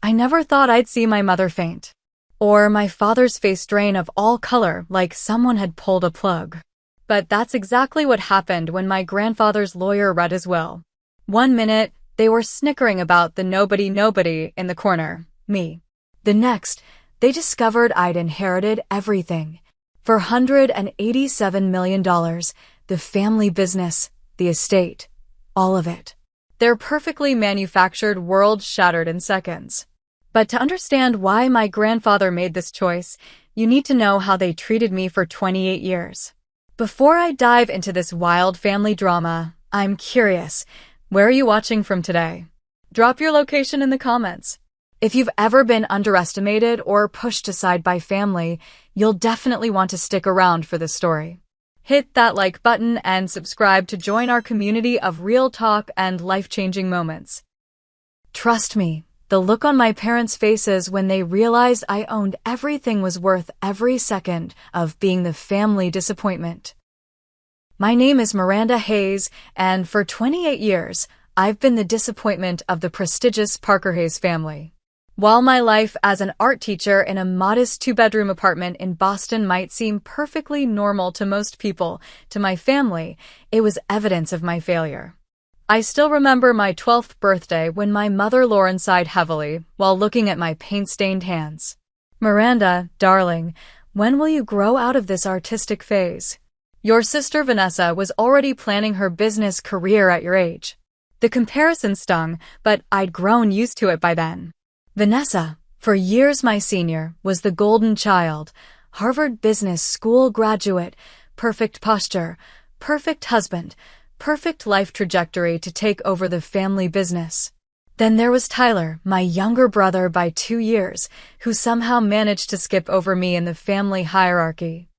I never thought I'd see my mother faint. Or my father's face drain of all color like someone had pulled a plug. But that's exactly what happened when my grandfather's lawyer read his will. One minute, they were snickering about the nobody in the corner, me. The next, they discovered I'd inherited everything. For $187 million, the family business, the estate, all of it. Their perfectly manufactured world shattered in seconds. But to understand why my grandfather made this choice, you need to know how they treated me for 28 years. Before I dive into this wild family drama, I'm curious, where are you watching from today? Drop your location in the comments. If you've ever been underestimated or pushed aside by family, you'll definitely want to stick around for this story. Hit that like button and subscribe to join our community of real talk and life-changing moments. Trust me, the look on my parents' faces when they realized I owned everything was worth every second of being the family disappointment. My name is Miranda Hayes, and for 28 years, I've been the disappointment of the prestigious Parker Hayes family. While my life as an art teacher in a modest two-bedroom apartment in Boston might seem perfectly normal to most people, to my family, it was evidence of my failure. I still remember my 12th birthday when my mother Lauren sighed heavily while looking at my paint-stained hands. "Miranda, darling, when will you grow out of this artistic phase? Your sister Vanessa was already planning her business career at your age." The comparison stung, but I'd grown used to it by then. Vanessa, for years my senior, was the golden child, Harvard Business School graduate, perfect posture, perfect husband, perfect life trajectory to take over the family business. Then there was Tyler, my younger brother by 2 years, who somehow managed to skip over me in the family hierarchy.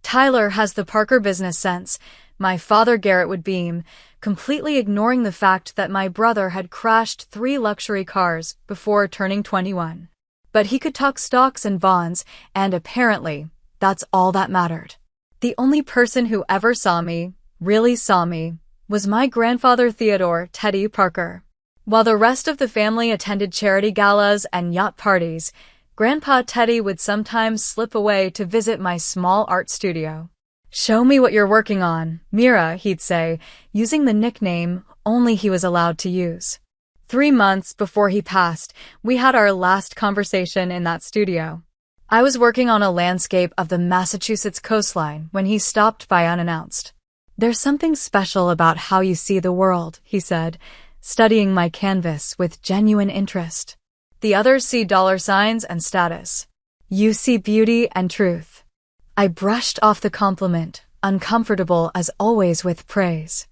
Tyler has the Parker business sense, my father Garrett would beam, completely ignoring the fact that my brother had crashed 3 luxury cars before turning 21. But he could talk stocks and bonds, and apparently, that's all that mattered. The only person who ever saw me, really saw me, was my grandfather Theodore Teddy Parker. While the rest of the family attended charity galas and yacht parties, Grandpa Teddy would sometimes slip away to visit my small art studio. "Show me what you're working on, Mira," he'd say, using the nickname only he was allowed to use. 3 months before he passed, we had our last conversation in that studio. I was working on a landscape of the Massachusetts coastline when he stopped by unannounced. "There's something special about how you see the world," he said, studying my canvas with genuine interest. "The others see dollar signs and status. You see beauty and truth." I brushed off the compliment, uncomfortable as always with praise.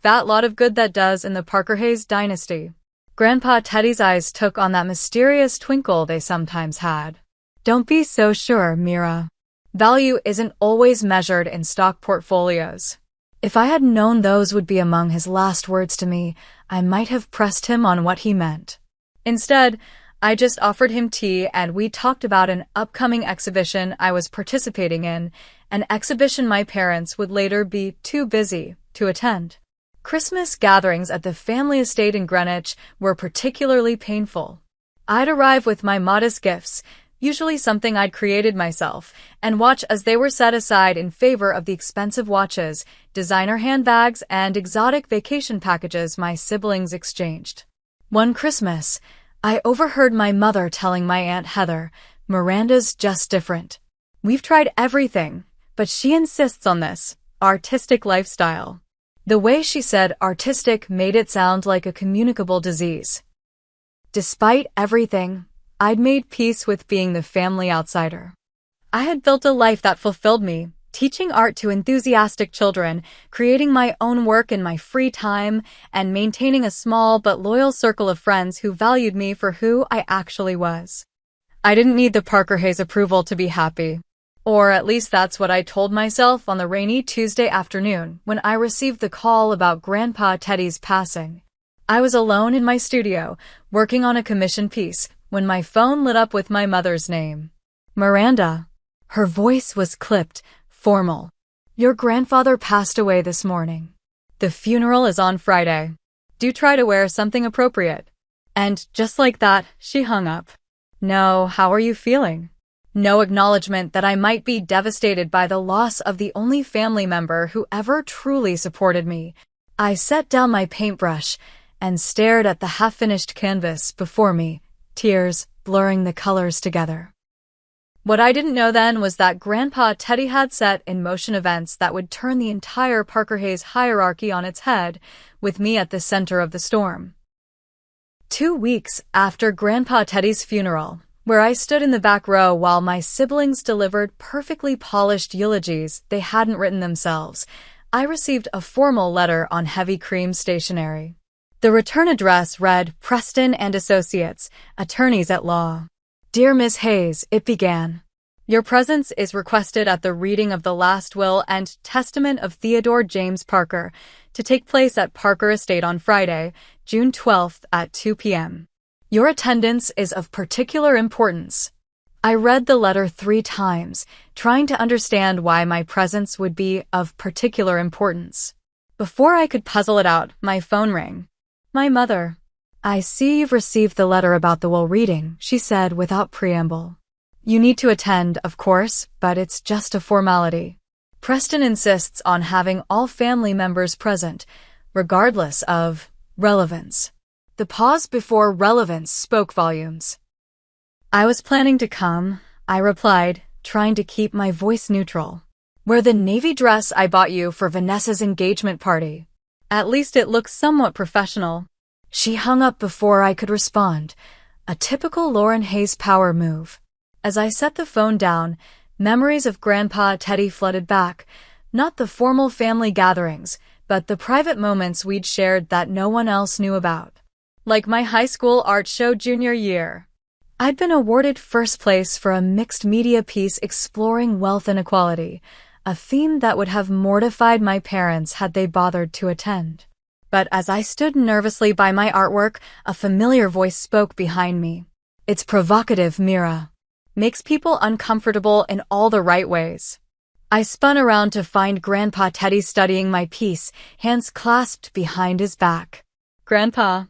That lot of good that does in the Parker Hayes dynasty. Grandpa Teddy's eyes took on that mysterious twinkle they sometimes had. "Don't be so sure, Mira. Value isn't always measured in stock portfolios." If I had known those would be among his last words to me, I might have pressed him on what he meant. Instead, I just offered him tea and we talked about an upcoming exhibition I was participating in, an exhibition my parents would later be too busy to attend. Christmas gatherings at the family estate in Greenwich were particularly painful. I'd arrive with my modest gifts, usually something I'd created myself, and watch as they were set aside in favor of the expensive watches, designer handbags, and exotic vacation packages my siblings exchanged. One Christmas, I overheard my mother telling my Aunt Heather, "Miranda's just different. We've tried everything, but she insists on this artistic lifestyle." The way she said artistic made it sound like a communicable disease. Despite everything, I'd made peace with being the family outsider. I had built a life that fulfilled me, teaching art to enthusiastic children, creating my own work in my free time, and maintaining a small but loyal circle of friends who valued me for who I actually was. I didn't need the Parker Hayes approval to be happy. Or at least that's what I told myself on the rainy Tuesday afternoon when I received the call about Grandpa Teddy's passing. I was alone in my studio, working on a commission piece, when my phone lit up with my mother's name. "Miranda." Her voice was clipped, formal. "Your grandfather passed away this morning. The funeral is on Friday. Do try to wear something appropriate." And just like that, she hung up. No, how are you feeling? No acknowledgement that I might be devastated by the loss of the only family member who ever truly supported me. I set down my paintbrush and stared at the half-finished canvas before me, tears blurring the colors together. What I didn't know then was that Grandpa Teddy had set in motion events that would turn the entire Parker Hayes hierarchy on its head, with me at the center of the storm. 2 weeks after Grandpa Teddy's funeral, where I stood in the back row while my siblings delivered perfectly polished eulogies they hadn't written themselves, I received a formal letter on heavy cream stationery. The return address read Preston and Associates, Attorneys at Law. Dear Ms. Hayes, it began. Your presence is requested at the reading of the last will and testament of Theodore James Parker to take place at Parker Estate on Friday, June 12th at 2 p.m. Your attendance is of particular importance. I read the letter 3 times, trying to understand why my presence would be of particular importance. Before I could puzzle it out, my phone rang. My mother. I see you've received the letter about the will reading, she said without preamble. You need to attend, of course, but it's just a formality. Preston insists on having all family members present, regardless of relevance. The pause before relevance spoke volumes. I was planning to come, I replied, trying to keep my voice neutral. Wear the navy dress I bought you for Vanessa's engagement party. At least it looks somewhat professional. She hung up before I could respond, a typical Lauren Hayes power move. As I set the phone down, memories of Grandpa Teddy flooded back, not the formal family gatherings, but the private moments we'd shared that no one else knew about. Like my high school art show junior year. I'd been awarded first place for a mixed media piece exploring wealth inequality, a theme that would have mortified my parents had they bothered to attend. But as I stood nervously by my artwork, a familiar voice spoke behind me. It's provocative, Mira. Makes people uncomfortable in all the right ways. I spun around to find Grandpa Teddy studying my piece, hands clasped behind his back. Grandpa.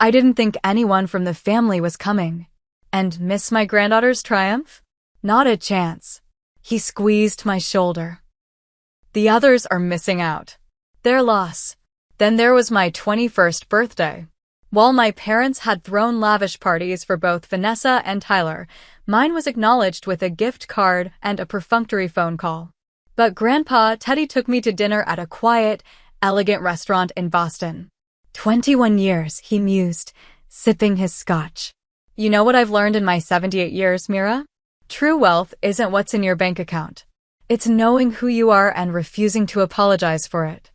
I didn't think anyone from the family was coming. And miss my granddaughter's triumph? Not a chance. He squeezed my shoulder. The others are missing out. Their loss. Then there was my 21st birthday. While my parents had thrown lavish parties for both Vanessa and Tyler, mine was acknowledged with a gift card and a perfunctory phone call. But Grandpa Teddy took me to dinner at a quiet, elegant restaurant in Boston. 21 years, he mused, sipping his scotch. You know what I've learned in my 78 years, Mira? True wealth isn't what's in your bank account. It's knowing who you are and refusing to apologize for it.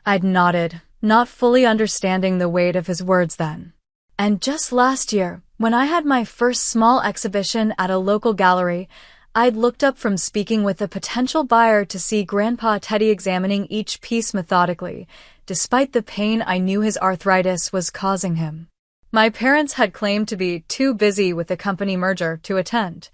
I'd nodded, not fully understanding the weight of his words then. And just last year, when I had my first small exhibition at a local gallery, I'd looked up from speaking with a potential buyer to see Grandpa Teddy examining each piece methodically, despite the pain I knew his arthritis was causing him. My parents had claimed to be too busy with the company merger to attend.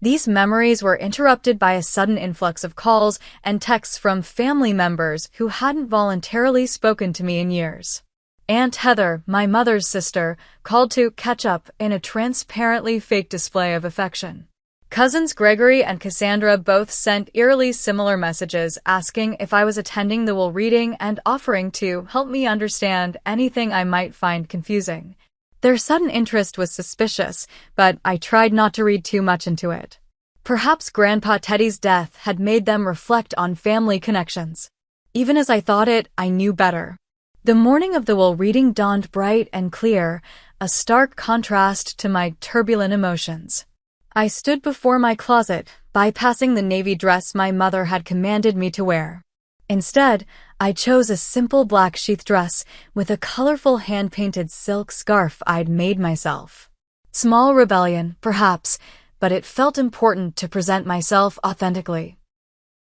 These memories were interrupted by a sudden influx of calls and texts from family members who hadn't voluntarily spoken to me in years. Aunt Heather, my mother's sister, called to catch up in a transparently fake display of affection. Cousins Gregory and Cassandra both sent eerily similar messages asking if I was attending the will reading and offering to help me understand anything I might find confusing. Their sudden interest was suspicious, but I tried not to read too much into it. Perhaps Grandpa Teddy's death had made them reflect on family connections. Even as I thought it, I knew better. The morning of the will reading dawned bright and clear, a stark contrast to my turbulent emotions. I stood before my closet, bypassing the navy dress my mother had commanded me to wear. Instead, I chose a simple black sheath dress with a colorful hand-painted silk scarf I'd made myself. Small rebellion, perhaps, but it felt important to present myself authentically.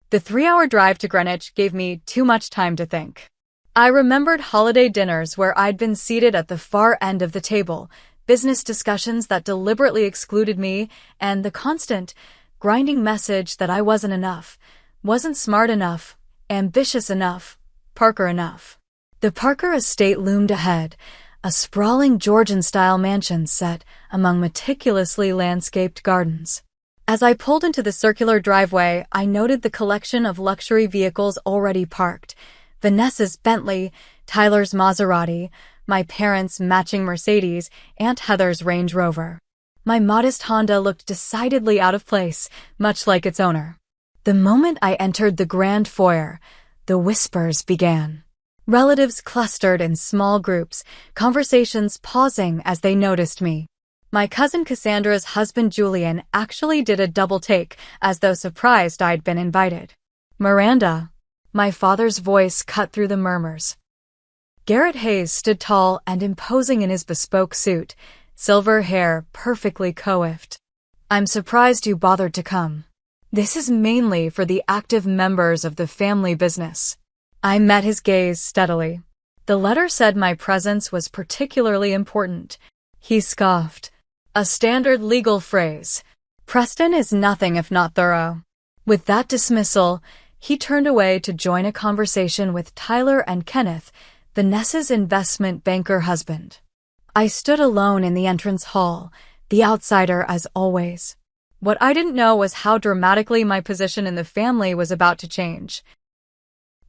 The 3-hour drive to Greenwich gave me too much time to think. I remembered holiday dinners where I'd been seated at the far end of the table, business discussions that deliberately excluded me, and the constant, grinding message that I wasn't enough, wasn't smart enough, ambitious enough, Parker enough. The Parker estate loomed ahead, a sprawling Georgian-style mansion set among meticulously landscaped gardens. As I pulled into the circular driveway, I noted the collection of luxury vehicles already parked. Vanessa's Bentley, Tyler's Maserati, my parents' matching Mercedes, Aunt Heather's Range Rover. My modest Honda looked decidedly out of place, much like its owner. The moment I entered the grand foyer, the whispers began. Relatives clustered in small groups, conversations pausing as they noticed me. My cousin Cassandra's husband Julian actually did a double take, as though surprised I'd been invited. "Miranda." My father's voice cut through the murmurs. Garrett Hayes stood tall and imposing in his bespoke suit, silver hair perfectly coiffed. "I'm surprised you bothered to come. This is mainly for the active members of the family business." I met his gaze steadily. The letter said my presence was particularly important. He scoffed. "A standard legal phrase. Preston is nothing if not thorough." With that dismissal, he turned away to join a conversation with Tyler and Kenneth, Vanessa's investment banker husband. I stood alone in the entrance hall, the outsider as always. What I didn't know was how dramatically my position in the family was about to change.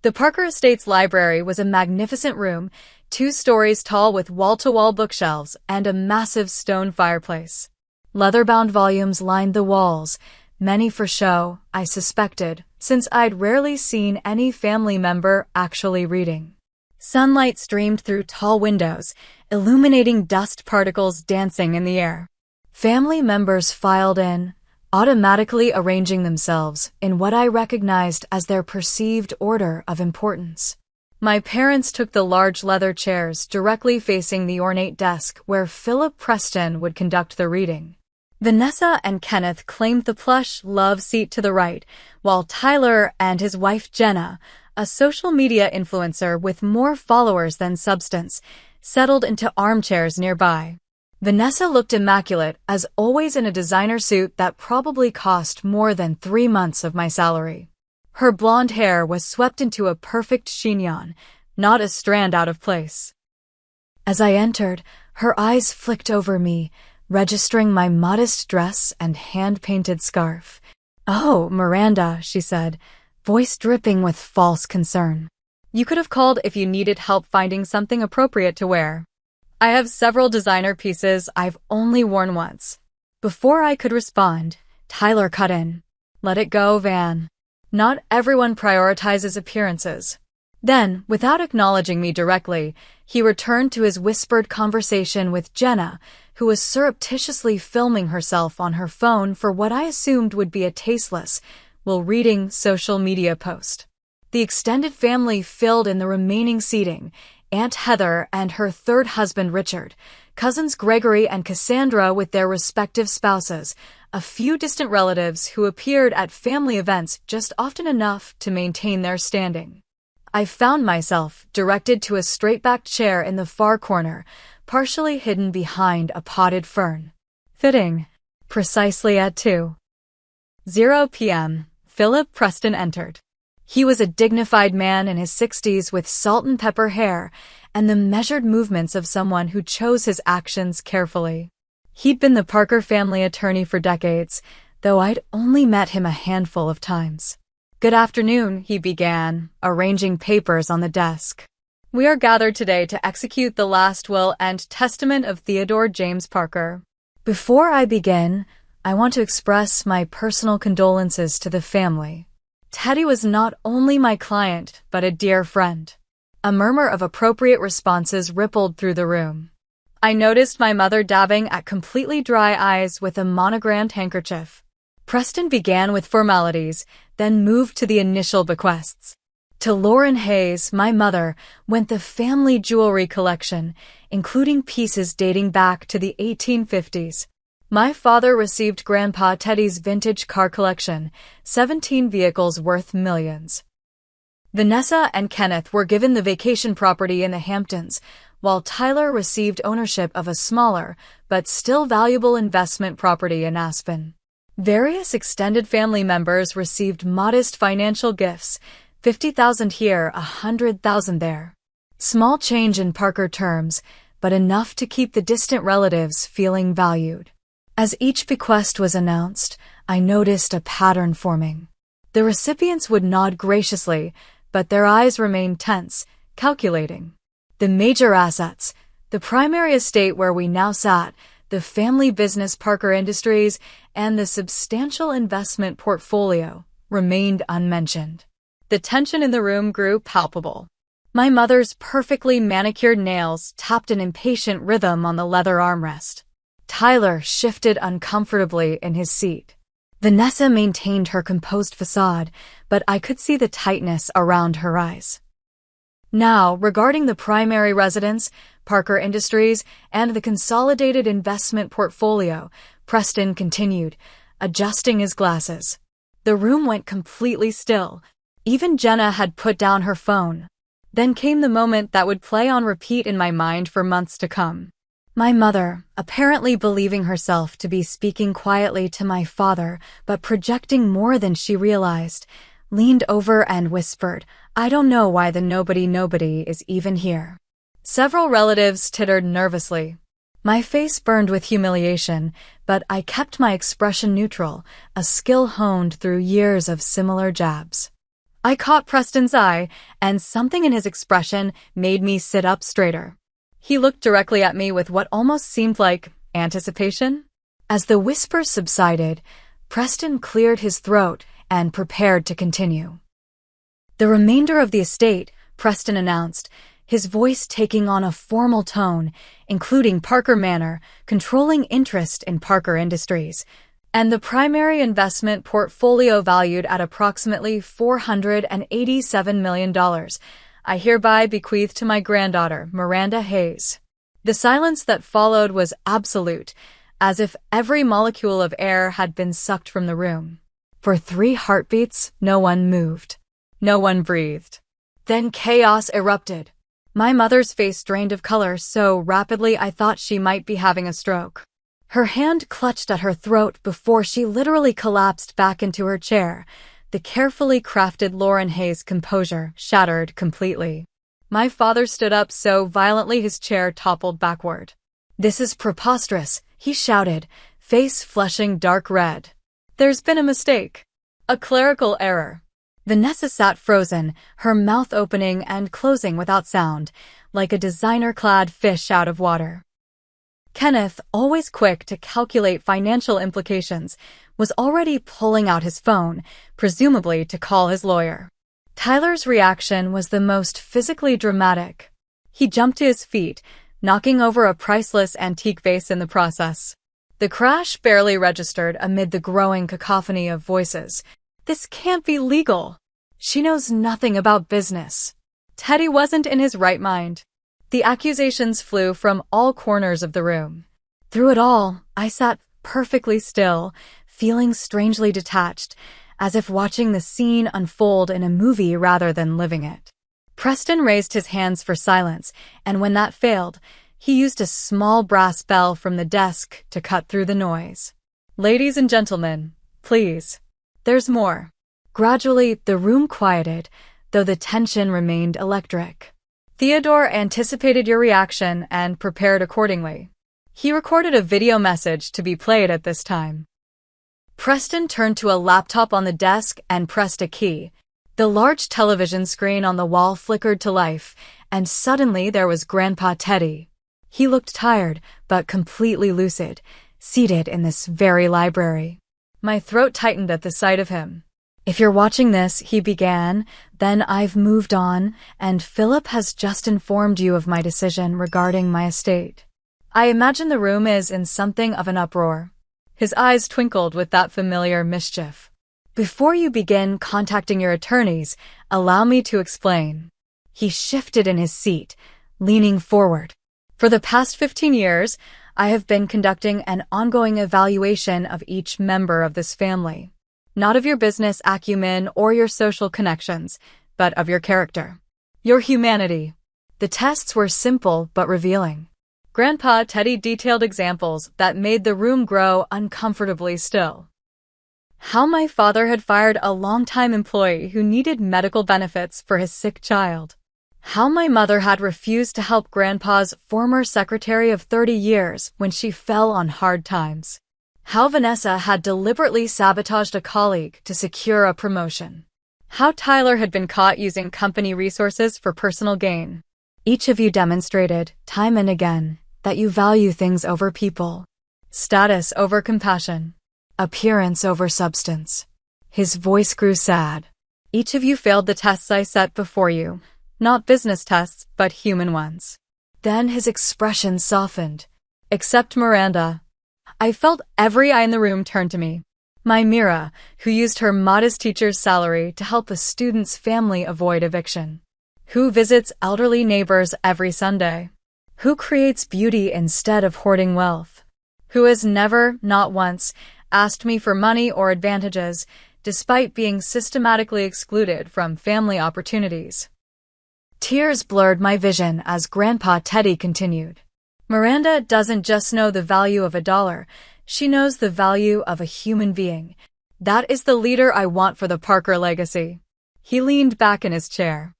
The Parker Estates library was a magnificent room, 2 stories tall with wall-to-wall bookshelves and a massive stone fireplace. Leather-bound volumes lined the walls, many for show, I suspected, since I'd rarely seen any family member actually reading. Sunlight streamed through tall windows, illuminating dust particles dancing in the air. Family members filed in, automatically arranging themselves in what I recognized as their perceived order of importance. My parents took the large leather chairs directly facing the ornate desk where Philip Preston would conduct the reading. Vanessa and Kenneth claimed the plush love seat to the right, while Tyler and his wife Jenna, a social media influencer with more followers than substance, settled into armchairs nearby. Vanessa looked immaculate, as always in a designer suit that probably cost more than 3 months of my salary. Her blonde hair was swept into a perfect chignon, not a strand out of place. As I entered, her eyes flicked over me, registering my modest dress and hand-painted scarf. "Oh, Miranda," she said, voice dripping with false concern. "You could have called if you needed help finding something appropriate to wear. I have several designer pieces I've only worn once." Before I could respond, Tyler cut in. "Let it go, Van. Not everyone prioritizes appearances." Then, without acknowledging me directly, he returned to his whispered conversation with Jenna, who was surreptitiously filming herself on her phone for what I assumed would be a tasteless, while-reading social media post. The extended family filled in the remaining seating, Aunt Heather and her third husband Richard, cousins Gregory and Cassandra with their respective spouses, a few distant relatives who appeared at family events just often enough to maintain their standing. I found myself directed to a straight-backed chair in the far corner, partially hidden behind a potted fern. Fitting. Precisely at 2:00 p.m., Philip Preston entered. He was a dignified man in his 60s with salt and pepper hair and the measured movements of someone who chose his actions carefully. He'd been the Parker family attorney for decades, though I'd only met him a handful of times. "Good afternoon," he began, arranging papers on the desk. "We are gathered today to execute the last will and testament of Theodore James Parker. Before I begin, I want to express my personal condolences to the family. Teddy was not only my client, but a dear friend." A murmur of appropriate responses rippled through the room. I noticed my mother dabbing at completely dry eyes with a monogrammed handkerchief. Preston began with formalities, then moved to the initial bequests. To Lauren Hayes, my mother, went the family jewelry collection, including pieces dating back to the 1850s. My father received Grandpa Teddy's vintage car collection, 17 vehicles worth millions. Vanessa and Kenneth were given the vacation property in the Hamptons, while Tyler received ownership of a smaller, but still valuable investment property in Aspen. Various extended family members received modest financial gifts, $50,000 here, $100,000 there. Small change in Parker terms, but enough to keep the distant relatives feeling valued. As each bequest was announced, I noticed a pattern forming. The recipients would nod graciously, but their eyes remained tense, calculating. The major assets, the primary estate where we now sat, the family business Parker Industries, and the substantial investment portfolio remained unmentioned. The tension in the room grew palpable. My mother's perfectly manicured nails tapped an impatient rhythm on the leather armrest. Tyler shifted uncomfortably in his seat. Vanessa maintained her composed facade, but I could see the tightness around her eyes. Now, regarding the primary residence, Parker Industries, and the consolidated investment portfolio, Preston continued, adjusting his glasses. The room went completely still. Even Jenna had put down her phone. Then came the moment that would play on repeat in my mind for months to come. My mother, apparently believing herself to be speaking quietly to my father, but projecting more than she realized, leaned over and whispered, "I don't know why the nobody is even here." Several relatives tittered nervously. My face burned with humiliation, but I kept my expression neutral, a skill honed through years of similar jabs. I caught Preston's eye, and something in his expression made me sit up straighter. He looked directly at me with what almost seemed like anticipation. As the whispers subsided, Preston cleared his throat and prepared to continue. "The remainder of the estate," Preston announced, his voice taking on a formal tone, including Parker Manor, controlling interest in Parker Industries, and the primary investment portfolio valued at approximately $487 million. I hereby bequeath to my granddaughter, Miranda Hayes. The silence that followed was absolute, as if every molecule of air had been sucked from the room. For 3 heartbeats, no one moved. No one breathed. Then chaos erupted. My mother's face drained of color so rapidly I thought she might be having a stroke. Her hand clutched at her throat before she literally collapsed back into her chair. The carefully crafted Lauren Hayes' composure shattered completely. My father stood up so violently his chair toppled backward. "This is preposterous," he shouted, face flushing dark red. "There's been a mistake. A clerical error." Vanessa sat frozen, her mouth opening and closing without sound, like a designer-clad fish out of water. Kenneth, always quick to calculate financial implications, was already pulling out his phone, presumably to call his lawyer. Tyler's reaction was the most physically dramatic. He jumped to his feet, knocking over a priceless antique vase in the process. The crash barely registered amid the growing cacophony of voices. "This can't be legal. She knows nothing about business." Teddy wasn't in his right mind. The accusations flew from all corners of the room. Through it all, I sat perfectly still, feeling strangely detached, as if watching the scene unfold in a movie rather than living it. Preston raised his hands for silence, and when that failed, he used a small brass bell from the desk to cut through the noise. "Ladies and gentlemen, please. There's more." Gradually, the room quieted, though the tension remained electric. Theodore anticipated your reaction and prepared accordingly. He recorded a video message to be played at this time. Preston turned to a laptop on the desk and pressed a key. The large television screen on the wall flickered to life, and suddenly there was Grandpa Teddy. He looked tired, but completely lucid, seated in this very library. My throat tightened at the sight of him. "If you're watching this," he began, "then I've moved on, and Philip has just informed you of my decision regarding my estate." I imagine the room is in something of an uproar. His eyes twinkled with that familiar mischief. "Before you begin contacting your attorneys, allow me to explain." He shifted in his seat, leaning forward. "For the past 15 years, I have been conducting an ongoing evaluation of each member of this family. Not of your business acumen or your social connections, but of your character. Your humanity." The tests were simple but revealing. Grandpa Teddy detailed examples that made the room grow uncomfortably still. How my father had fired a longtime employee who needed medical benefits for his sick child. How my mother had refused to help Grandpa's former secretary of 30 years when she fell on hard times. How Vanessa had deliberately sabotaged a colleague to secure a promotion. How Tyler had been caught using company resources for personal gain. Each of you demonstrated, time and again, that you value things over people. Status over compassion. Appearance over substance. His voice grew sad. Each of you failed the tests I set before you. Not business tests, but human ones. Then his expression softened. Except Miranda. I felt every eye in the room turn to me. My Mira, who used her modest teacher's salary to help a student's family avoid eviction. Who visits elderly neighbors every Sunday. Who creates beauty instead of hoarding wealth. Who has never, not once, asked me for money or advantages, despite being systematically excluded from family opportunities. Tears blurred my vision as Grandpa Teddy continued. Miranda doesn't just know the value of $1, she knows the value of a human being. That is the leader I want for the Parker legacy. He leaned back in his chair.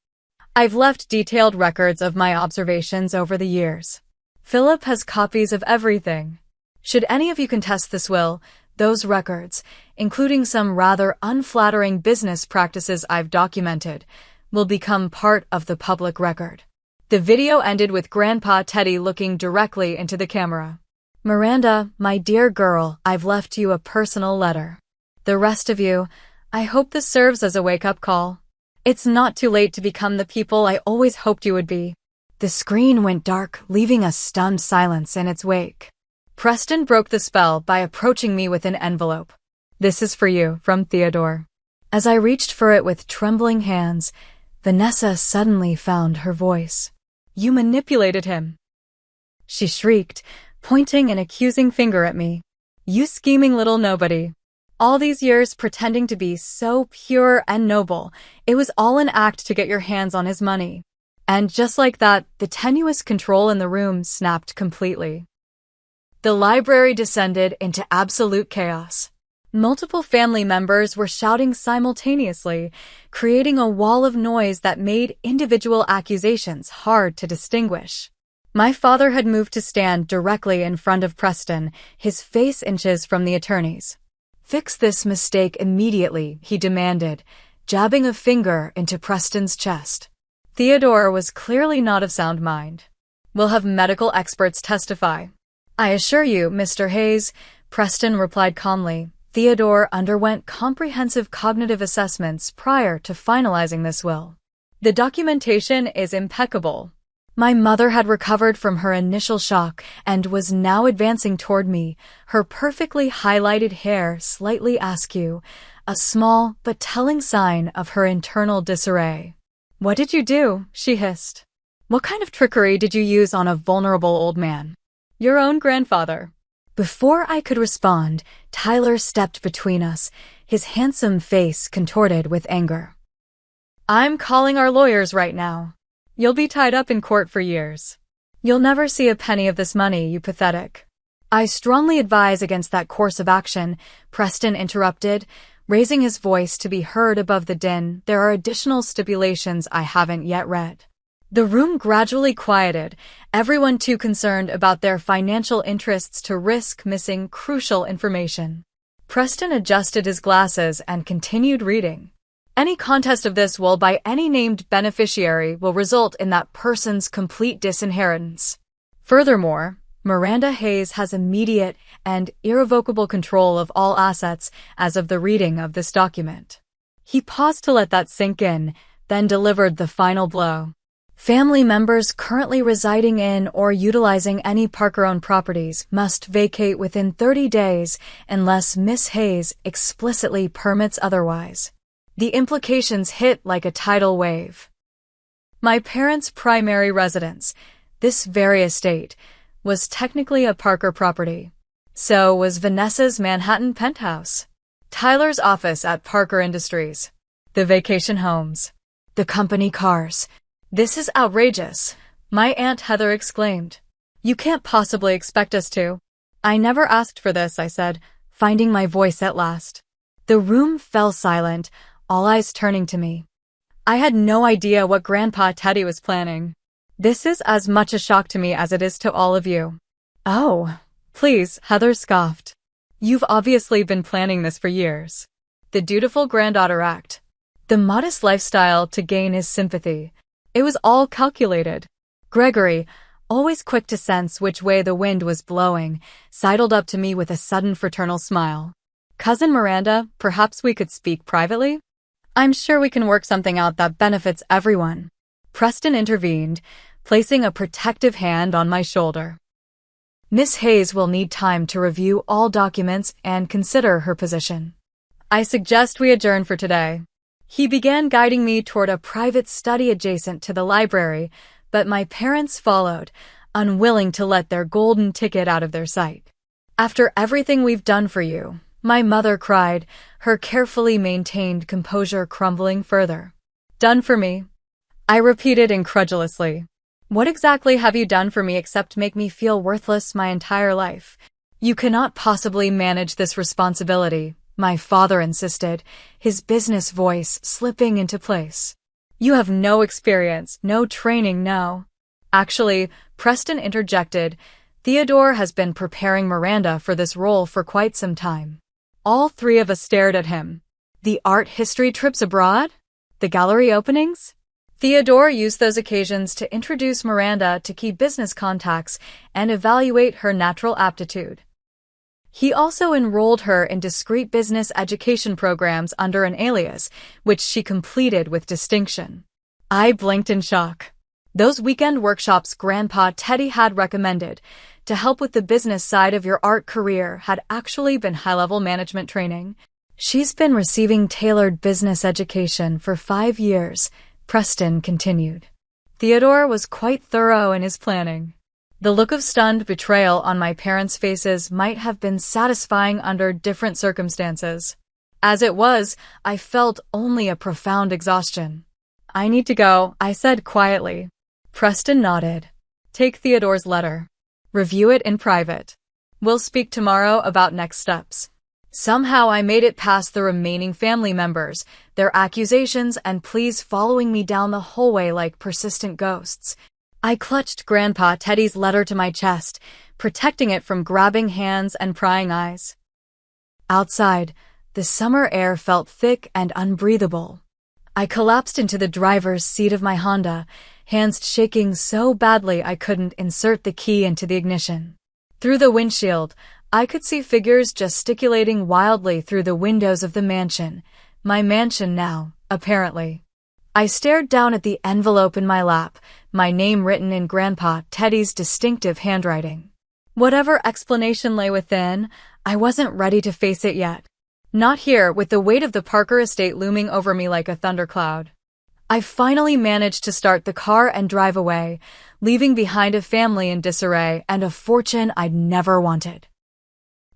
I've left detailed records of my observations over the years. Philip has copies of everything. Should any of you contest this will, those records, including some rather unflattering business practices I've documented, will become part of the public record. The video ended with Grandpa Teddy looking directly into the camera. Miranda, my dear girl, I've left you a personal letter. The rest of you, I hope this serves as a wake-up call. It's not too late to become the people I always hoped you would be. The screen went dark, leaving a stunned silence in its wake. Preston broke the spell by approaching me with an envelope. This is for you, from Theodore. As I reached for it with trembling hands, Vanessa suddenly found her voice. You manipulated him. She shrieked, pointing an accusing finger at me. You scheming little nobody. All these years pretending to be so pure and noble, it was all an act to get your hands on his money. And just like that, the tenuous control in the room snapped completely. The library descended into absolute chaos. Multiple family members were shouting simultaneously, creating a wall of noise that made individual accusations hard to distinguish. My father had moved to stand directly in front of Preston, his face inches from the attorneys. Fix this mistake immediately, he demanded, jabbing a finger into Preston's chest. Theodore was clearly not of sound mind. We'll have medical experts testify. I assure you, Mr. Hayes, Preston replied calmly. Theodore underwent comprehensive cognitive assessments prior to finalizing this will. The documentation is impeccable. My mother had recovered from her initial shock and was now advancing toward me, her perfectly highlighted hair slightly askew, a small but telling sign of her internal disarray. What did you do? She hissed. What kind of trickery did you use on a vulnerable old man? Your own grandfather. Before I could respond, Tyler stepped between us, his handsome face contorted with anger. I'm calling our lawyers right now. You'll be tied up in court for years. You'll never see a penny of this money, you pathetic. I strongly advise against that course of action, Preston interrupted, raising his voice to be heard above the din. There are additional stipulations I haven't yet read. The room gradually quieted, everyone too concerned about their financial interests to risk missing crucial information. Preston adjusted his glasses and continued reading. Any contest of this will by any named beneficiary will result in that person's complete disinheritance. Furthermore, Miranda Hayes has immediate and irrevocable control of all assets as of the reading of this document. He paused to let that sink in, then delivered the final blow. Family members currently residing in or utilizing any Parker-owned properties must vacate within 30 days unless Miss Hayes explicitly permits otherwise. The implications hit like a tidal wave. My parents' primary residence, this very estate, was technically a Parker property. So was Vanessa's Manhattan penthouse, Tyler's office at Parker Industries, the vacation homes, the company cars. This is outrageous, my Aunt Heather exclaimed. You can't possibly expect us to. I never asked for this, I said, finding my voice at last. The room fell silent, all eyes turning to me. I had no idea what Grandpa Teddy was planning. This is as much a shock to me as it is to all of you. Oh, please, Heather scoffed. You've obviously been planning this for years. The dutiful granddaughter act. The modest lifestyle to gain his sympathy. It was all calculated. Gregory, always quick to sense which way the wind was blowing, sidled up to me with a sudden fraternal smile. Cousin Miranda, perhaps we could speak privately? I'm sure we can work something out that benefits everyone. Preston intervened, placing a protective hand on my shoulder. Miss Hayes will need time to review all documents and consider her position. I suggest we adjourn for today. He began guiding me toward a private study adjacent to the library, but my parents followed, unwilling to let their golden ticket out of their sight. After everything we've done for you, my mother cried, her carefully maintained composure crumbling further. Done for me? I repeated incredulously. What exactly have you done for me except make me feel worthless my entire life? You cannot possibly manage this responsibility, my father insisted, his business voice slipping into place. You have no experience, no training, no. Actually, Preston interjected, Theodore has been preparing Miranda for this role for quite some time. All three of us stared at him. The art history trips abroad? The gallery openings? Theodore used those occasions to introduce Miranda to key business contacts and evaluate her natural aptitude. He also enrolled her in discreet business education programs under an alias, which she completed with distinction. I blinked in shock. Those weekend workshops Grandpa Teddy had recommended to help with the business side of your art career had actually been high-level management training. She's been receiving tailored business education for 5 years, Preston continued. Theodore was quite thorough in his planning. The look of stunned betrayal on my parents' faces might have been satisfying under different circumstances. As it was, I felt only a profound exhaustion. I need to go, I said quietly. Preston nodded. Take Theodore's letter. Review it in private. We'll speak tomorrow about next steps. Somehow I made it past the remaining family members, their accusations and pleas following me down the hallway like persistent ghosts. I clutched Grandpa Teddy's letter to my chest, protecting it from grabbing hands and prying eyes. Outside, the summer air felt thick and unbreathable. I collapsed into the driver's seat of my Honda, hands shaking so badly I couldn't insert the key into the ignition. Through the windshield, I could see figures gesticulating wildly through the windows of the mansion, my mansion now, apparently. I stared down at the envelope in my lap, my name written in Grandpa Teddy's distinctive handwriting. Whatever explanation lay within, I wasn't ready to face it yet. Not here, with the weight of the Parker estate looming over me like a thundercloud. I finally managed to start the car and drive away, leaving behind a family in disarray and a fortune I'd never wanted.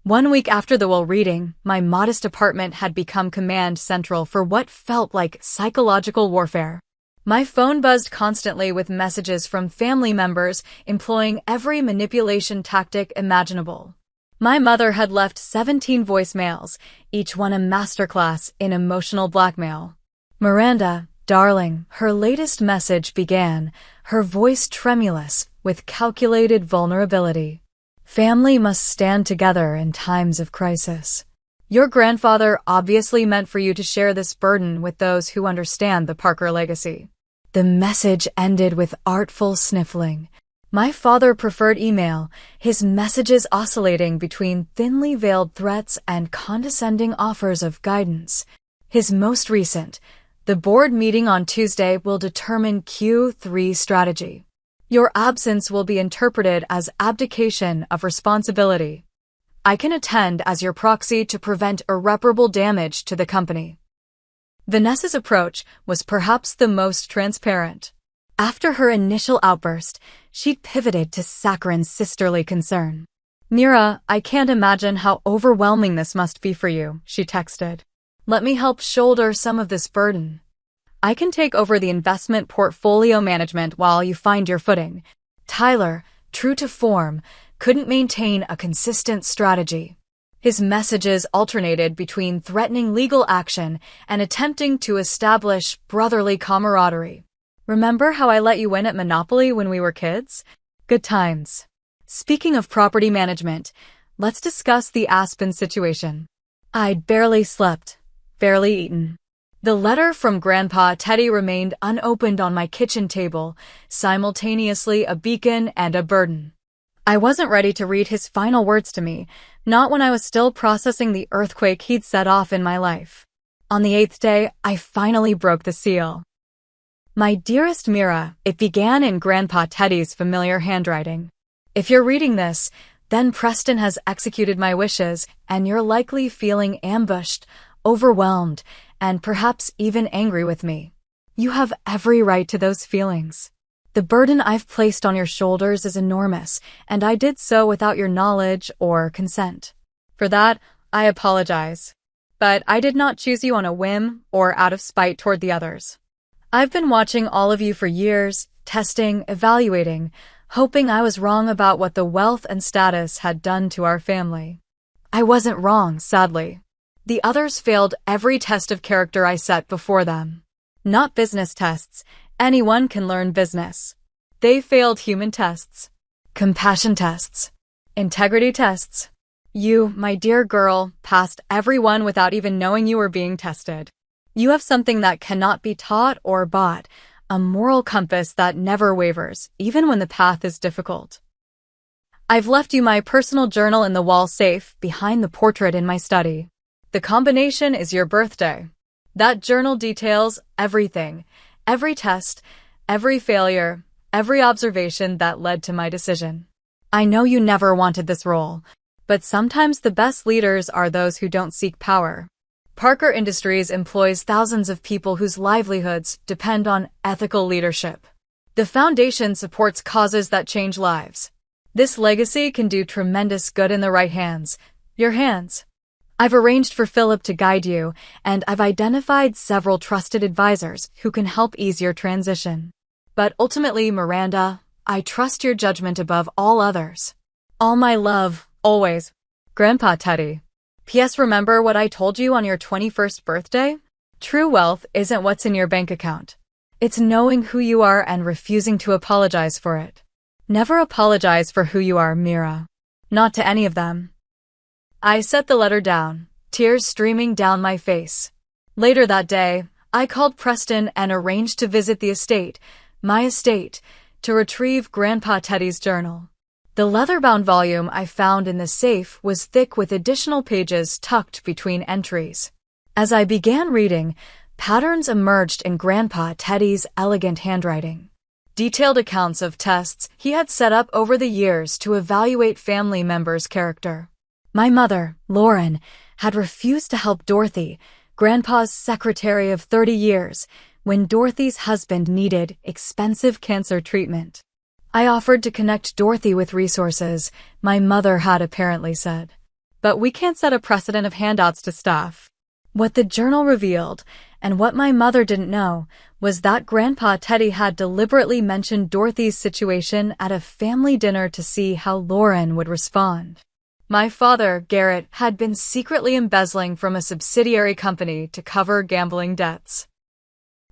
1 week after the will reading, my modest apartment had become command central for what felt like psychological warfare. My phone buzzed constantly with messages from family members employing every manipulation tactic imaginable. My mother had left 17 voicemails, each one a masterclass in emotional blackmail. Miranda, darling, her latest message began, her voice tremulous with calculated vulnerability. Family must stand together in times of crisis. Your grandfather obviously meant for you to share this burden with those who understand the Parker legacy. The message ended with artful sniffling. My father preferred email, his messages oscillating between thinly veiled threats and condescending offers of guidance. His most recent, the board meeting on Tuesday will determine Q3 strategy. Your absence will be interpreted as abdication of responsibility. I can attend as your proxy to prevent irreparable damage to the company. Vanessa's approach was perhaps the most transparent. After her initial outburst, she'd pivoted to saccharine sisterly concern. Mira, I can't imagine how overwhelming this must be for you, she texted. Let me help shoulder some of this burden. I can take over the investment portfolio management while you find your footing. Tyler, true to form, couldn't maintain a consistent strategy. His messages alternated between threatening legal action and attempting to establish brotherly camaraderie. Remember how I let you win at Monopoly when we were kids? Good times. Speaking of property management, let's discuss the Aspen situation. I'd barely slept, barely eaten. The letter from Grandpa Teddy remained unopened on my kitchen table, simultaneously a beacon and a burden. I wasn't ready to read his final words to me, not when I was still processing the earthquake he'd set off in my life. On the 8th day, I finally broke the seal. My dearest Mira, it began in Grandpa Teddy's familiar handwriting. If you're reading this, then Preston has executed my wishes, and you're likely feeling ambushed, overwhelmed, and perhaps even angry with me. You have every right to those feelings. The burden I've placed on your shoulders is enormous, and I did so without your knowledge or consent. For that, I apologize. But I did not choose you on a whim or out of spite toward the others. I've been watching all of you for years, testing, evaluating, hoping I was wrong about what the wealth and status had done to our family. I wasn't wrong, sadly. The others failed every test of character I set before them. Not business tests. Anyone can learn business. They failed human tests. Compassion tests. Integrity tests. You, my dear girl, passed every one without even knowing you were being tested. You have something that cannot be taught or bought, a moral compass that never wavers, even when the path is difficult. I've left you my personal journal in the wall safe behind the portrait in my study. The combination is your birthday. That journal details everything, every test, every failure, every observation that led to my decision. I know you never wanted this role, but sometimes the best leaders are those who don't seek power. Parker Industries employs thousands of people whose livelihoods depend on ethical leadership. The foundation supports causes that change lives. This legacy can do tremendous good in the right hands, your hands. I've arranged for Philip to guide you, and I've identified several trusted advisors who can help ease your transition. But ultimately, Miranda, I trust your judgment above all others. All my love, always. Grandpa Teddy. P.S. Remember what I told you on your 21st birthday? True wealth isn't what's in your bank account. It's knowing who you are and refusing to apologize for it. Never apologize for who you are, Mira. Not to any of them. I set the letter down, tears streaming down my face. Later that day, I called Preston and arranged to visit the estate, my estate, to retrieve Grandpa Teddy's journal. The leather-bound volume I found in the safe was thick with additional pages tucked between entries. As I began reading, patterns emerged in Grandpa Teddy's elegant handwriting. Detailed accounts of tests he had set up over the years to evaluate family members' character. My mother, Lauren, had refused to help Dorothy, Grandpa's secretary of 30 years, when Dorothy's husband needed expensive cancer treatment. I offered to connect Dorothy with resources, my mother had apparently said. But we can't set a precedent of handouts to staff. What the journal revealed, and what my mother didn't know, was that Grandpa Teddy had deliberately mentioned Dorothy's situation at a family dinner to see how Lauren would respond. My father, Garrett, had been secretly embezzling from a subsidiary company to cover gambling debts.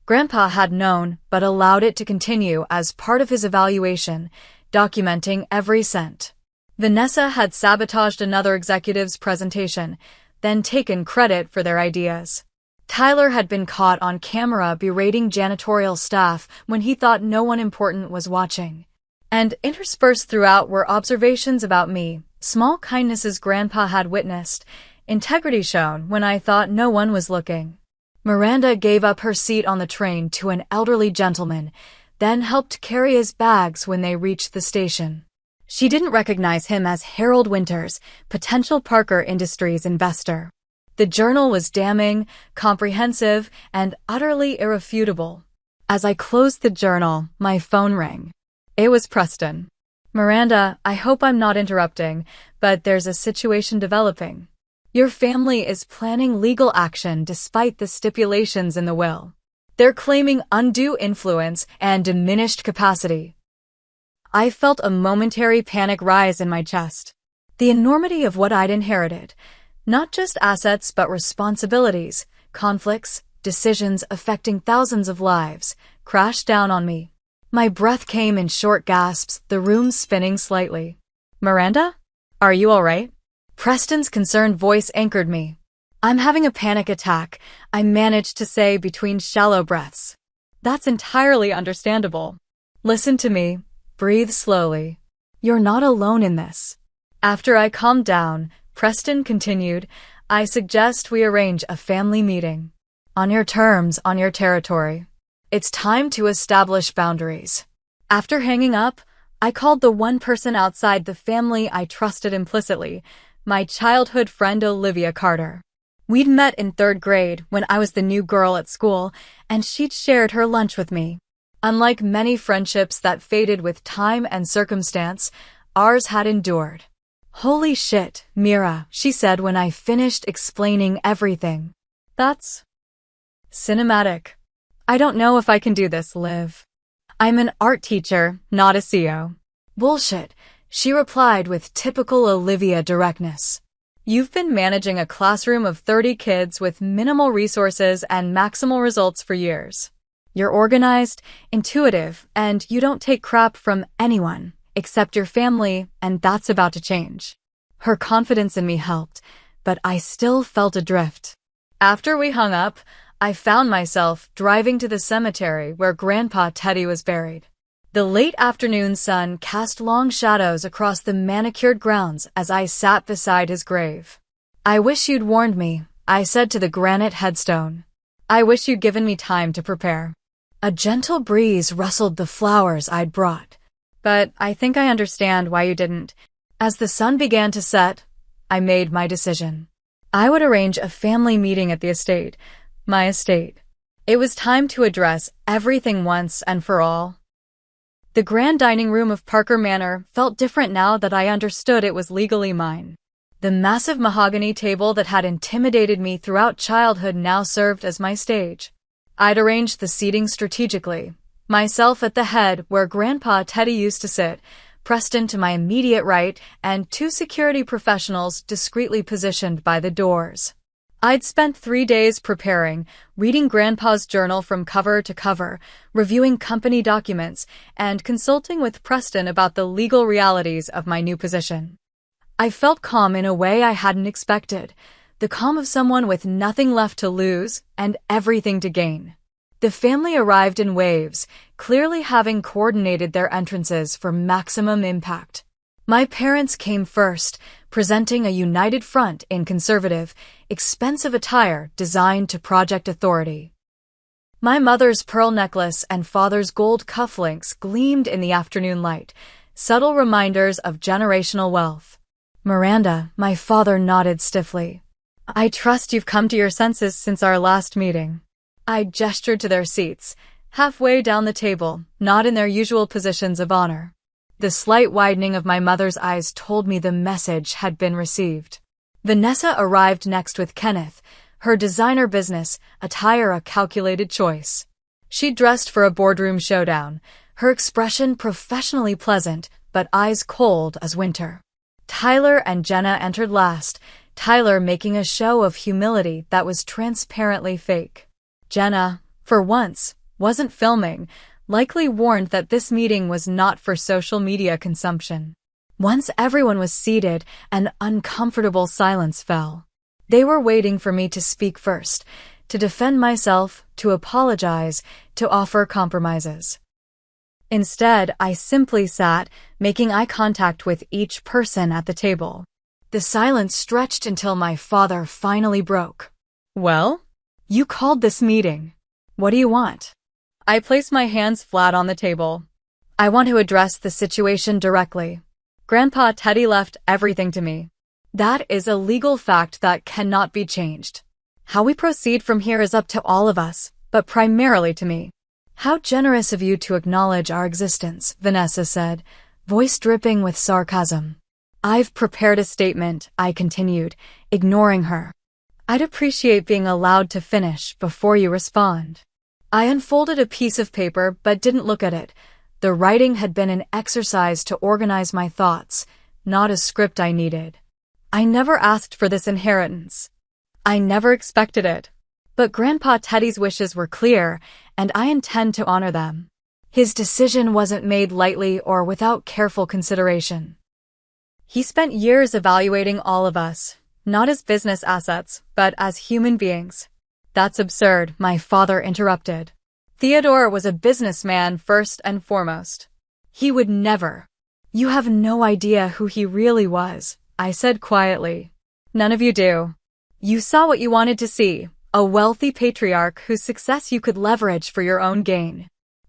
Grandpa had known, but allowed it to continue as part of his evaluation, documenting every cent. Vanessa had sabotaged another executive's presentation, then taken credit for their ideas. Tyler had been caught on camera berating janitorial staff when he thought no one important was watching. And interspersed throughout were observations about me, small kindnesses Grandpa had witnessed, integrity shown when I thought no one was looking. Miranda gave up her seat on the train to an elderly gentleman, then helped carry his bags when they reached the station. She didn't recognize him as Harold Winters, potential Parker Industries investor. The journal was damning, comprehensive, and utterly irrefutable. As I closed the journal, my phone rang. It was Preston. Miranda, I hope I'm not interrupting, but there's a situation developing. Your family is planning legal action despite the stipulations in the will. They're claiming undue influence and diminished capacity. I felt a momentary panic rise in my chest. The enormity of what I'd inherited, Not just assets but responsibilities, conflicts, decisions affecting thousands of lives, crashed down on me. My breath came in short gasps, the room spinning slightly. "Miranda? Are you all right?" Preston's concerned voice anchored me. "I'm having a panic attack," I managed to say between shallow breaths. "That's entirely understandable. Listen to me. Breathe slowly. You're not alone in this." After I calmed down, Preston continued, "I suggest we arrange a family meeting. On your terms, on your territory. It's time to establish boundaries." After hanging up, I called the one person outside the family I trusted implicitly, my childhood friend Olivia Carter. We'd met in 3rd grade when I was the new girl at school, and she'd shared her lunch with me. Unlike many friendships that faded with time and circumstance, ours had endured. "Holy shit, Mira," she said when I finished explaining everything. "That's cinematic. I don't know if I can do this, Liv. I'm an art teacher, not a CO." "Bullshit," she replied with typical Olivia directness. "You've been managing a classroom of 30 kids with minimal resources and maximal results for years. You're organized, intuitive, and you don't take crap from anyone, except your family, and that's about to change." Her confidence in me helped, but I still felt adrift. After we hung up, I found myself driving to the cemetery where Grandpa Teddy was buried. The late afternoon sun cast long shadows across the manicured grounds as I sat beside his grave. "I wish you'd warned me," I said to the granite headstone. "I wish you'd given me time to prepare." A gentle breeze rustled the flowers I'd brought. "But I think I understand why you didn't." As the sun began to set, I made my decision. I would arrange a family meeting at the estate, my estate. It was time to address everything once and for all. The grand dining room of Parker Manor felt different now that I understood it was legally mine. The massive mahogany table that had intimidated me throughout childhood now served as my stage. I'd arranged the seating strategically, myself at the head where Grandpa Teddy used to sit, Preston to my immediate right, and 2 security professionals discreetly positioned by the doors. I'd spent 3 days preparing, reading Grandpa's journal from cover to cover, reviewing company documents, and consulting with Preston about the legal realities of my new position. I felt calm in a way I hadn't expected, the calm of someone with nothing left to lose and everything to gain. The family arrived in waves, clearly having coordinated their entrances for maximum impact. My parents came first, presenting a united front in conservative, expensive attire designed to project authority. My mother's pearl necklace and father's gold cufflinks gleamed in the afternoon light, subtle reminders of generational wealth. "Miranda," my father nodded stiffly. "I trust you've come to your senses since our last meeting." I gestured to their seats, halfway down the table, not in their usual positions of honor. The slight widening of my mother's eyes told me the message had been received. Vanessa arrived next with Kenneth, her designer business, attire a calculated choice. She dressed for a boardroom showdown, her expression professionally pleasant, but eyes cold as winter. Tyler and Jenna entered last, Tyler making a show of humility that was transparently fake. Jenna, for once, wasn't filming, likely warned that this meeting was not for social media consumption. Once everyone was seated, an uncomfortable silence fell. They were waiting for me to speak first, to defend myself, to apologize, to offer compromises. Instead, I simply sat, making eye contact with each person at the table. The silence stretched until my father finally broke. "Well, you called this meeting. What do you want?" I placed my hands flat on the table. "I want to address the situation directly. Grandpa Teddy left everything to me. That is a legal fact that cannot be changed. How we proceed from here is up to all of us, but primarily to me." "How generous of you to acknowledge our existence," Vanessa said, voice dripping with sarcasm. "I've prepared a statement," I continued, ignoring her. "I'd appreciate being allowed to finish before you respond." I unfolded a piece of paper but didn't look at it. The writing had been an exercise to organize my thoughts, not a script I needed. I never asked for this inheritance. I never expected it. But Grandpa Teddy's wishes were clear, and I intend to honor them. His decision wasn't made lightly or without careful consideration. He spent years evaluating all of us, not as business assets, but as human beings. That's absurd, my father interrupted. Theodore was a businessman first and foremost. He would never. You have no idea who he really was, I said quietly. None of you do. You saw what you wanted to see, a wealthy patriarch whose success you could leverage for your own gain.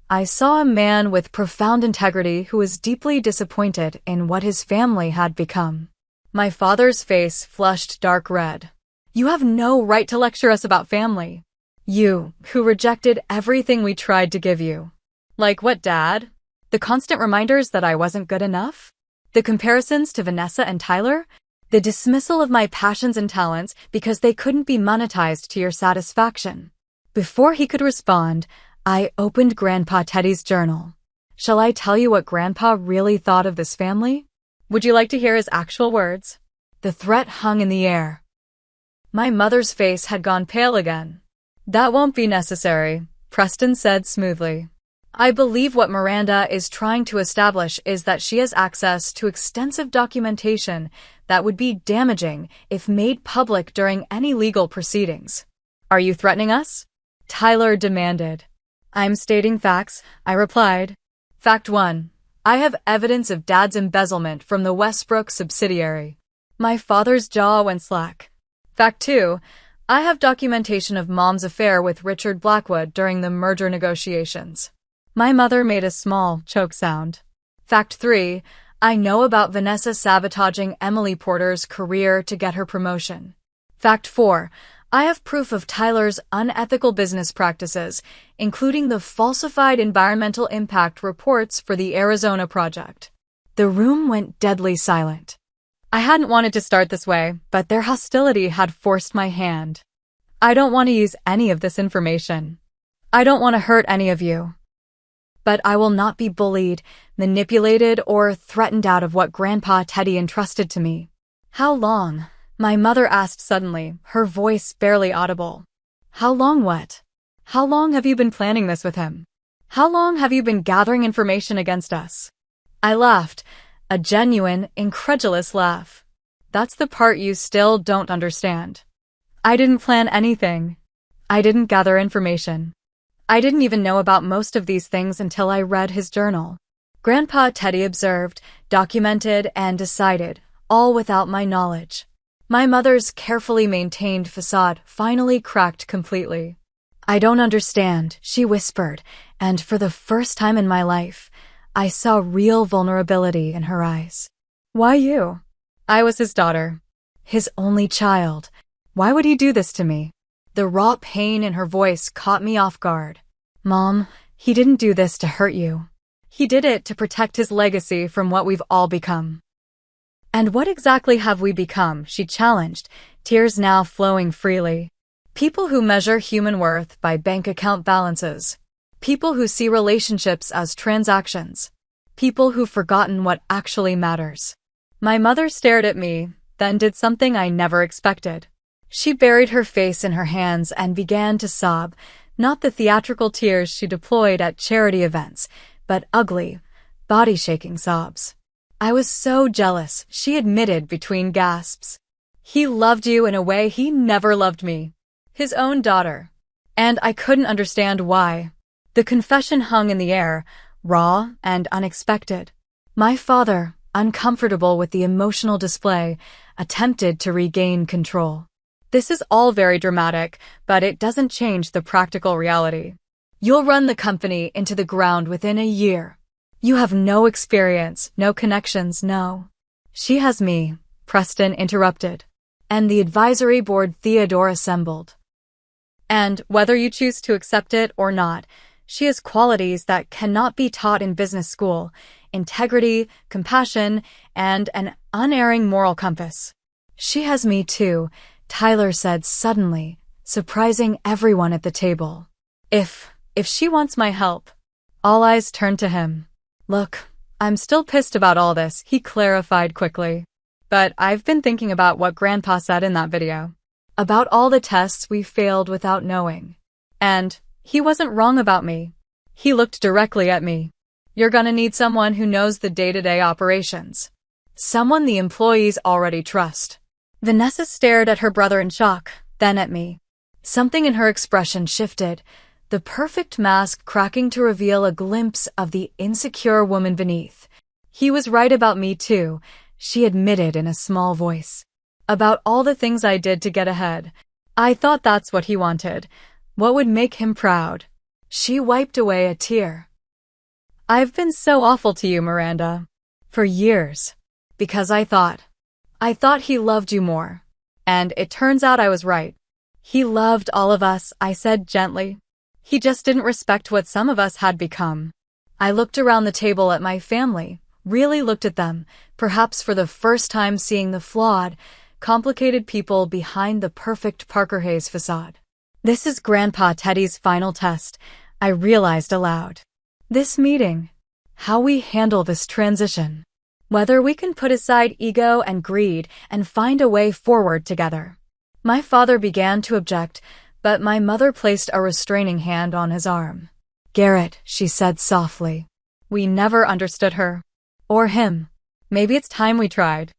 I saw a man with profound integrity who was deeply disappointed in what his family had become. My father's face flushed dark red. You have no right to lecture us about family. You, who rejected everything we tried to give you. Like what, Dad? The constant reminders that I wasn't good enough? The comparisons to Vanessa and Tyler? The dismissal of my passions and talents because they couldn't be monetized to your satisfaction? Before he could respond, I opened Grandpa Teddy's journal. Shall I tell you what Grandpa really thought of this family? Would you like to hear his actual words? The threat hung in the air. My mother's face had gone pale again. That won't be necessary, Preston said smoothly. I believe what Miranda is trying to establish is that she has access to extensive documentation that would be damaging if made public during any legal proceedings. Are you threatening us? Tyler demanded. I'm stating facts, I replied. Fact 1. I have evidence of Dad's embezzlement from the Westbrook subsidiary. My father's jaw went slack. Fact 2. I have documentation of Mom's affair with Richard Blackwood during the merger negotiations. My mother made a small choke sound. Fact 3. I know about Vanessa sabotaging Emily Porter's career to get her promotion. Fact 4. I have proof of Tyler's unethical business practices, including the falsified environmental impact reports for the Arizona project. The room went deadly silent. I hadn't wanted to start this way, but their hostility had forced my hand. I don't want to use any of this information. I don't want to hurt any of you. But I will not be bullied, manipulated, or threatened out of what Grandpa Teddy entrusted to me. How long? My mother asked suddenly, her voice barely audible. How long what? How long have you been planning this with him? How long have you been gathering information against us? I laughed, a genuine, incredulous laugh. That's the part you still don't understand. I didn't plan anything. I didn't gather information. I didn't even know about most of these things until I read his journal. Grandpa Teddy observed, documented, and decided, all without my knowledge. My mother's carefully maintained facade finally cracked completely. I don't understand, she whispered, and for the first time in my life, I saw real vulnerability in her eyes. Why you? I was his daughter. His only child. Why would he do this to me? The raw pain in her voice caught me off guard. Mom, he didn't do this to hurt you. He did it to protect his legacy from what we've all become. And what exactly have we become? She challenged, tears now flowing freely. People who measure human worth by bank account balances. People who see relationships as transactions. People who've forgotten what actually matters. My mother stared at me, then did something I never expected. She buried her face in her hands and began to sob, not the theatrical tears she deployed at charity events, but ugly, body-shaking sobs. I was so jealous, she admitted between gasps. He loved you in a way he never loved me. His own daughter. And I couldn't understand why. The confession hung in the air, raw and unexpected. My father, uncomfortable with the emotional display, attempted to regain control. This is all very dramatic, but it doesn't change the practical reality. You'll run the company into the ground within a year. You have no experience, no connections, no. She has me, Preston interrupted. And the advisory board Theodore assembled. And whether you choose to accept it or not, she has qualities that cannot be taught in business school: integrity, compassion, and an unerring moral compass. She has me too, Tyler said suddenly, surprising everyone at the table. If she wants my help. All eyes turned to him. Look, I'm still pissed about all this, he clarified quickly. But I've been thinking about what Grandpa said in that video. About all the tests we failed without knowing. And he wasn't wrong about me. He looked directly at me. You're gonna need someone who knows the day-to-day operations. Someone the employees already trust. Vanessa stared at her brother in shock, then at me. Something in her expression shifted, the perfect mask cracking to reveal a glimpse of the insecure woman beneath. He was right about me too, she admitted in a small voice. About all the things I did to get ahead. I thought that's what he wanted. What would make him proud? She wiped away a tear. I've been so awful to you, Miranda. For years. Because I thought he loved you more. And it turns out I was right. He loved all of us, I said gently. He just didn't respect what some of us had become. I looked around the table at my family, really looked at them, perhaps for the first time seeing the flawed, complicated people behind the perfect Parker Hayes facade. This is Grandpa Teddy's final test, I realized aloud. This meeting. How we handle this transition. Whether we can put aside ego and greed and find a way forward together. My father began to object, but my mother placed a restraining hand on his arm. Garrett, she said softly. We never understood her. Or him. Maybe it's time we tried.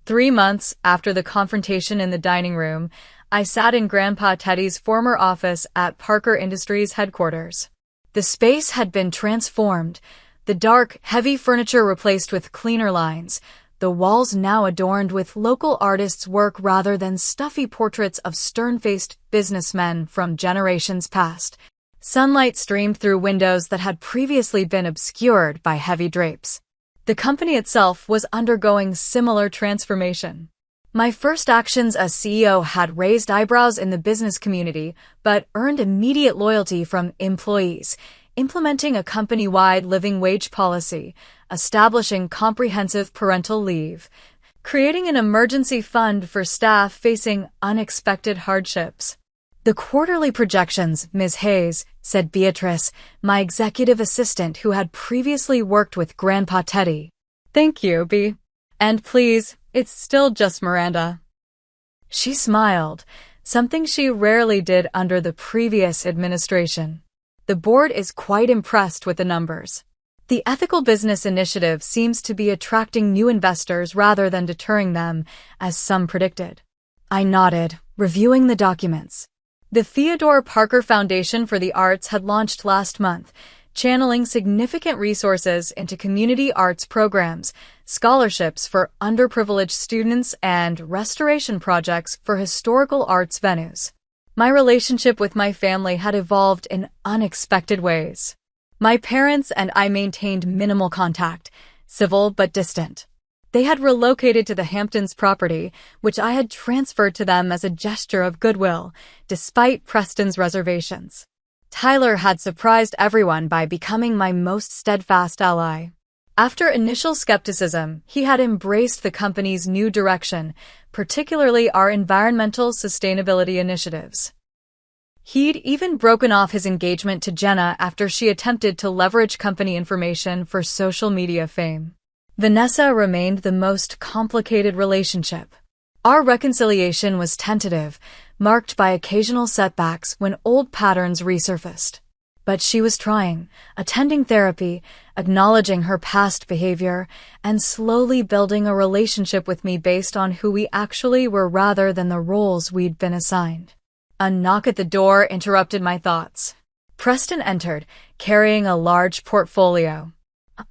3 months after the confrontation in the dining room, I sat in Grandpa Teddy's former office at Parker Industries headquarters. The space had been transformed, the dark, heavy furniture replaced with cleaner lines, the walls now adorned with local artists' work rather than stuffy portraits of stern-faced businessmen from generations past. Sunlight streamed through windows that had previously been obscured by heavy drapes. The company itself was undergoing similar transformation. My first actions as CEO had raised eyebrows in the business community, but earned immediate loyalty from employees, implementing a company-wide living wage policy, establishing comprehensive parental leave, creating an emergency fund for staff facing unexpected hardships. The quarterly projections, Ms. Hayes, said Beatrice, my executive assistant who had previously worked with Grandpa Teddy. Thank you, B. And please, it's still just Miranda. She smiled, something she rarely did under the previous administration. The board is quite impressed with the numbers. The ethical business initiative seems to be attracting new investors rather than deterring them, as some predicted. I nodded, reviewing the documents. The Theodore Parker Foundation for the Arts had launched last month, channeling significant resources into community arts programs, scholarships for underprivileged students, and restoration projects for historical arts venues. My relationship with my family had evolved in unexpected ways. My parents and I maintained minimal contact, civil but distant. They had relocated to the Hamptons property, which I had transferred to them as a gesture of goodwill, despite Preston's reservations. Tyler had surprised everyone by becoming my most steadfast ally. After initial skepticism, he had embraced the company's new direction, particularly our environmental sustainability initiatives. He'd even broken off his engagement to Jenna after she attempted to leverage company information for social media fame. Vanessa remained the most complicated relationship. Our reconciliation was tentative, marked by occasional setbacks when old patterns resurfaced. But she was trying, attending therapy, acknowledging her past behavior, and slowly building a relationship with me based on who we actually were rather than the roles we'd been assigned. A knock at the door interrupted my thoughts. Preston entered, carrying a large portfolio.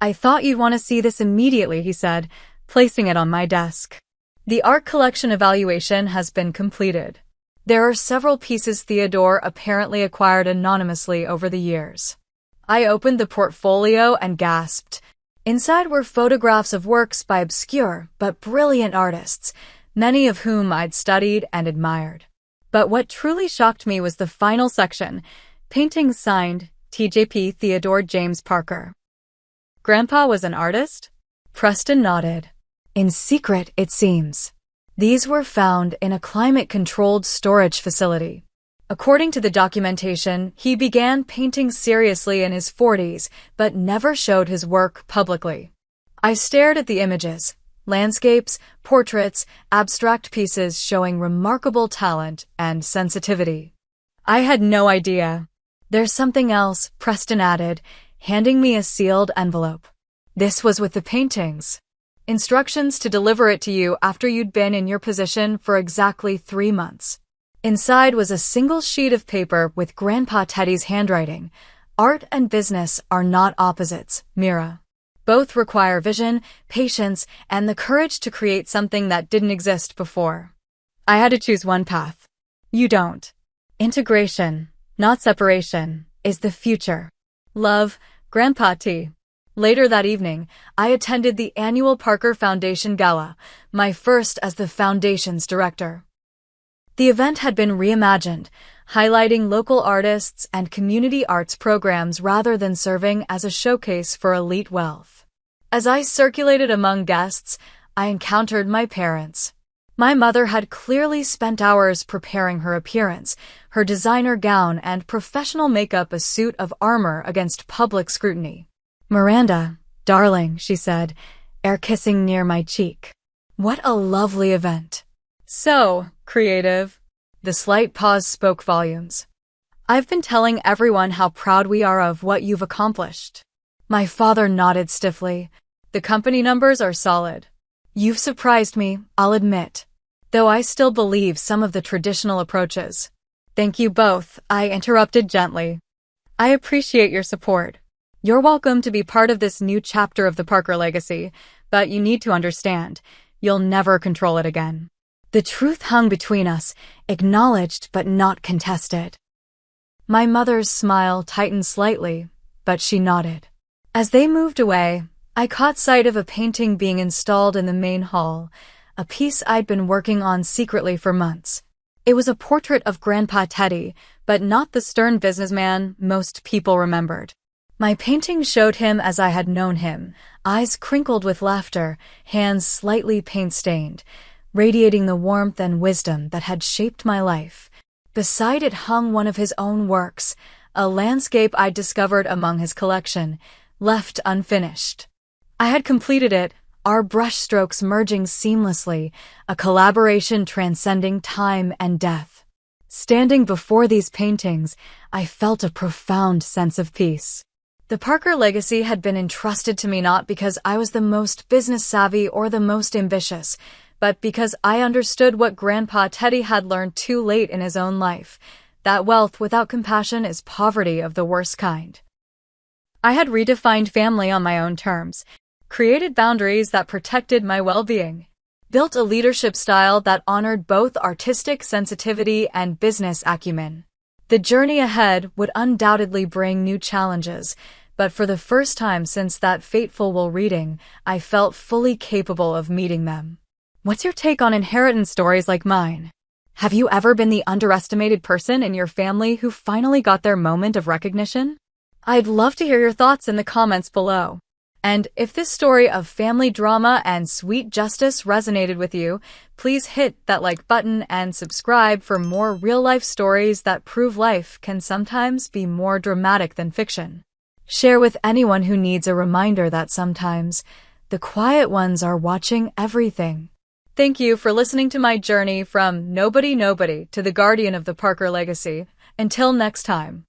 I thought you'd want to see this immediately, he said, placing it on my desk. The art collection evaluation has been completed. There are several pieces Theodore apparently acquired anonymously over the years. I opened the portfolio and gasped. Inside were photographs of works by obscure but brilliant artists, many of whom I'd studied and admired. But what truly shocked me was the final section, paintings signed TJP Theodore James Parker. Grandpa was an artist? Preston nodded. In secret, it seems. These were found in a climate-controlled storage facility. According to the documentation, he began painting seriously in his 40s, but never showed his work publicly. I stared at the images, Landscapes, portraits, abstract pieces showing remarkable talent and sensitivity. I had no idea. There's something else, Preston added, handing me a sealed envelope. This was with the paintings. Instructions to deliver it to you after you'd been in your position for exactly 3 months. Inside was a single sheet of paper with Grandpa Teddy's handwriting. Art and business are not opposites, Mira. Both require vision, patience, and the courage to create something that didn't exist before. I had to choose one path. You don't. Integration, not separation, is the future. Love, Grandpa T. Later that evening, I attended the annual Parker Foundation Gala, my first as the Foundation's director. The event had been reimagined, highlighting local artists and community arts programs rather than serving as a showcase for elite wealth. As I circulated among guests, I encountered my parents. My mother had clearly spent hours preparing her appearance, her designer gown and professional makeup a suit of armor against public scrutiny. "Miranda, darling," she said, air kissing near my cheek. "What a lovely event." "So, creative." The slight pause spoke volumes. "I've been telling everyone how proud we are of what you've accomplished." My father nodded stiffly. "The company numbers are solid." "You've surprised me, I'll admit. Though I still believe some of the traditional approaches." "Thank you both," I interrupted gently. "I appreciate your support. You're welcome to be part of this new chapter of the Parker legacy, but you need to understand, you'll never control it again." The truth hung between us, acknowledged but not contested. My mother's smile tightened slightly, but she nodded. As they moved away, I caught sight of a painting being installed in the main hall, a piece I'd been working on secretly for months. It was a portrait of Grandpa Teddy, but not the stern businessman most people remembered. My painting showed him as I had known him, eyes crinkled with laughter, hands slightly paint-stained, radiating the warmth and wisdom that had shaped my life. Beside it hung one of his own works, a landscape I'd discovered among his collection, left unfinished. I had completed it, our brushstrokes merging seamlessly, a collaboration transcending time and death. Standing before these paintings, I felt a profound sense of peace. The Parker legacy had been entrusted to me not because I was the most business-savvy or the most ambitious, but because I understood what Grandpa Teddy had learned too late in his own life, that wealth without compassion is poverty of the worst kind. I had redefined family on my own terms, created boundaries that protected my well-being, built a leadership style that honored both artistic sensitivity and business acumen. The journey ahead would undoubtedly bring new challenges, but for the first time since that fateful will reading, I felt fully capable of meeting them. What's your take on inheritance stories like mine? Have you ever been the underestimated person in your family who finally got their moment of recognition? I'd love to hear your thoughts in the comments below. And if this story of family drama and sweet justice resonated with you, please hit that like button and subscribe for more real-life stories that prove life can sometimes be more dramatic than fiction. Share with anyone who needs a reminder that sometimes the quiet ones are watching everything. Thank you for listening to my journey from nobody to the guardian of the Parker legacy. Until next time.